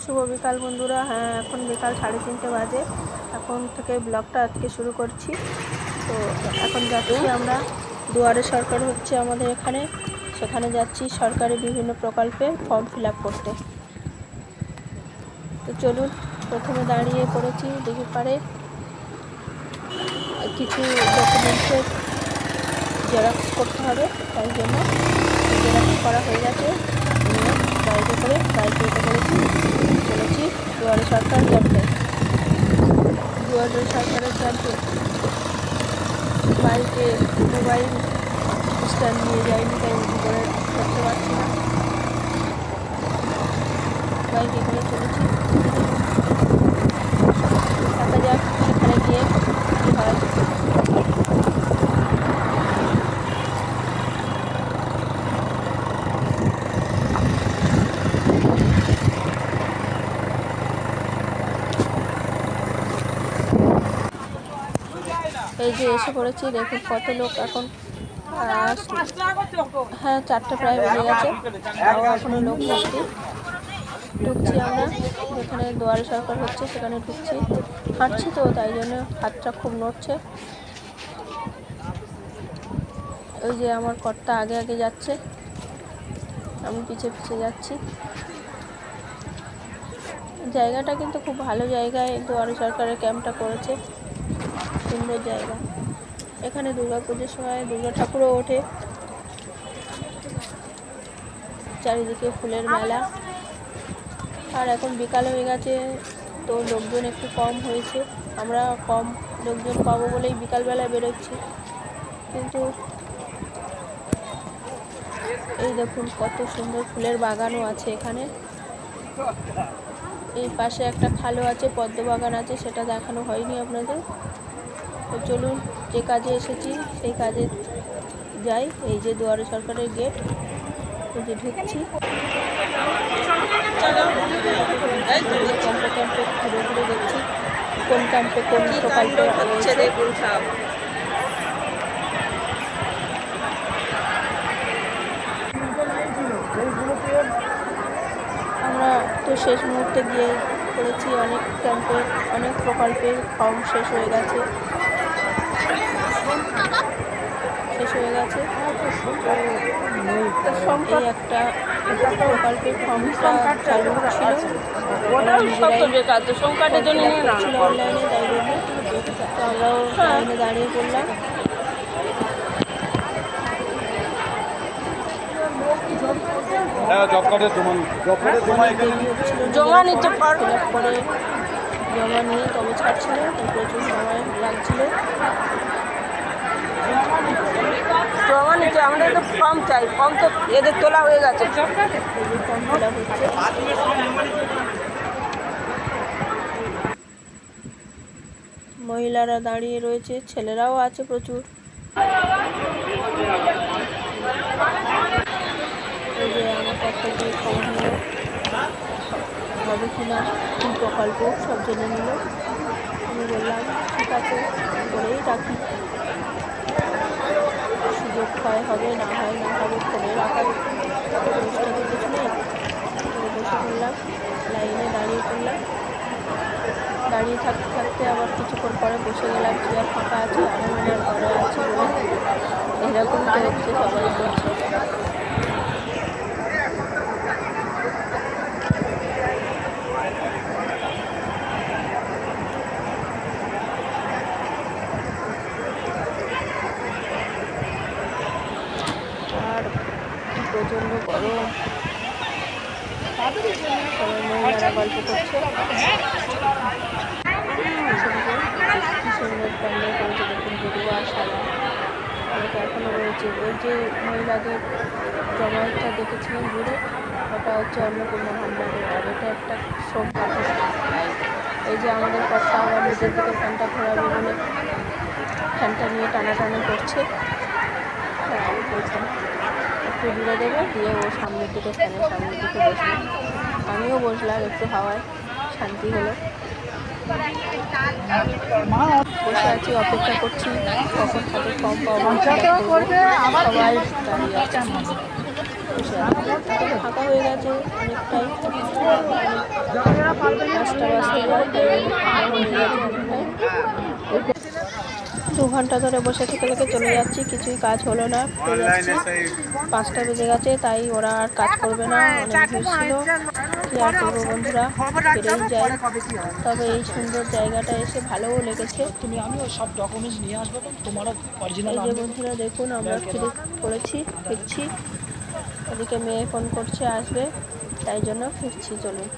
শুভ বিকাল বন্ধুরা। হ্যাঁ, এখন বিকাল 3:30 বাজে। এখন থেকে ব্লগটা আজকে শুরু করছি। তো এখন যাচ্ছি আমরা দুয়ারে সরকার হচ্ছে আমাদের এখানে, সেখানে যাচ্ছি সরকারি বিভিন্ন প্রকল্পে ফর্ম ফিল আপ করতে। তো চলুন, প্রথমে দাঁড়িয়ে পড়েছি দিঘির পাড়ে। কিছু ডকুমেন্টসের জেরক্স করতে হবে, তাই জন্য জেরক্স করা হয়ে গেছে। বাইকে করে বাইকে উঠে পড়েছি, চলেছি দুয়ারে সরকার ক্যাম্পে। দুয়ারে সরকারের ক্যাম্পে বাইকে মোবাইল স্ট্যান্ড নিয়ে যাইনি, তাই উঠে করে করতে পারছি না। বাইকে করে চলেছি, দেখা যাক সেখানে গিয়ে কী হয়। এই যে এসে পড়েছি, দেখুন কত লোক এখন। হ্যাঁ, 4টে প্রায় বেজে গেছে, তাও এখনো লোক ভর্তি। ঢুকছি আমরা যেখানে দুয়ারে সরকার হচ্ছে, সেখানে ঢুকছি। হাঁটছি তো, তাই জন্য হাতটা খুব নড়ছে। ওই যে আমার কর্তা আগে আগে যাচ্ছে, আমি পিছে পিছে যাচ্ছি। জায়গাটা কিন্তু খুব ভালো জায়গায় দুয়ারে সরকারের ক্যাম্পটা করেছে, সুন্দর জায়গা। এখানে দুর্গাপুজোর সময় দুর্গা ঠাকুরও ওঠে, চারিদিকে ফুলের মেলা। আর এখন বিকাল হয়ে গেছে, তো লোকজন একটু কম হয়েছে। আমরা কম লোকজন পাবো বলেই বিকালবেলায় বেরোচ্ছি। কিন্তু এই দেখুন কত সুন্দর ফুলের বাগানও আছে এখানে। এই পাশে একটা খালও আছে, পদ্ম বাগান আছে, সেটা দেখানো হয়নি আপনাদের। তো চলুন, যে কাজে এসেছি সেই কাজে যাই। এই যে দুয়ারে সরকারের গেট, এই যে ঢুকছি। ক্যাম্পে ক্যাম্পে ঘুরে ঘুরে দেখছি কোন ক্যাম্পে কোন প্রকল্প হচ্ছে, দেখুন সব। আমরা তো শেষ মুহূর্তে গিয়ে পড়েছি, অনেক ক্যাম্পে অনেক প্রকল্পের ফর্ম শেষ হয়ে গেছে। এই একটা প্রকল্পের ফর্মটা চালু ছিল, অনলাইনে, তাই জন্য তো আমরাও লাইনে দাঁড়িয়ে পড়লাম। জমা নিতে করে জমা নিয়ে তবে ছাড়ছিল, প্রচুর সময় লাগছিল। জমা নিতে আমরা তো ফর্ম চাই, ফর্ম তো এদের তোলা হয়ে গেছে, ফর্ম তোলা হচ্ছে। মহিলারা দাঁড়িয়ে রয়েছে, ছেলেরাও আছে প্রচুর। এই যে আমার একটা যে খবর নিল হবে কিনা, কী প্রকল্প সব জেনে নিল। আমি বললাম ঠিক আছে, করেই রাখি, সুযোগ হয় হবে, না হয় না হবে, করে রাখার চেষ্টা তো কিছু নেই। বসে পড়লাম, লাইনে দাঁড়িয়ে পড়লাম। দাঁড়িয়ে থাকতে থাকতে আবার কিছুক্ষণ পরে বসে গেলাম, চেয়ার ফাঁকা আছে, আমি ওনার ঘরে আছি বলে। এরকম তো হচ্ছে, সবাই করছে। আর প্রচণ্ড গরম, সবাই মহিলারা গল্প করছে। কি সুন্দর প্যান্ডেল করেছে দেখুন, গরুয়া সাদা, ওটা এখনো রয়েছে। ওই যে মহিলাদের জমায়েতটা দেখেছিলেন দূরে, ওটা হচ্ছে অন্নপূর্ণা ভাণ্ডারের, আর এটা একটা শ্রম কাঠের। এই যে আমাদের কর্তা আবার নিজের দিকে ফ্যানটা ঘোরাবে বলে ফ্যানটা নিয়ে টানাটানি করছে। একটু দূরে দেবে, দিয়ে ও সামনের দিকে ফ্যানের সামনের দিকে বসলো। আমিও বসলাম, একটু হাওয়ায় শান্তি হলো। বসে আছি, অপেক্ষা করছি কখন হাতে ফর্ম পাবো। সবাই দাঁড়িয়ে আছে। বসে আছি। এখন ফাঁকা হয়ে গেছে অনেকটাই, 5টা বাজতে যায়, তাই জন্য ফাঁকা হয়ে গেছে অনেকটাই। 2 ঘন্টা ধরে বসে থেকে চলে যাচ্ছি, কিছুই কাজ হলো না, ফিরে যাচ্ছি। 5টা বেজে গেছে, তাই ওরা আর কাজ করবে না, অনেক ভিড় ছিল। কি আর করবো বন্ধুরা, ফিরেই যাই। তবে এই সুন্দর জায়গাটা এসে ভালোও লেগেছে। তুমি আমিও সব ডকুমেন্টস নিয়ে আসবো, তোমারও অরিজিনাল এই যে আনবে। বন্ধুরা দেখুন, আমরা ফিরছি। ওদিকে মেয়ে ফোন করছে আসবে, তাই জন্য ফিরছি। চলুন।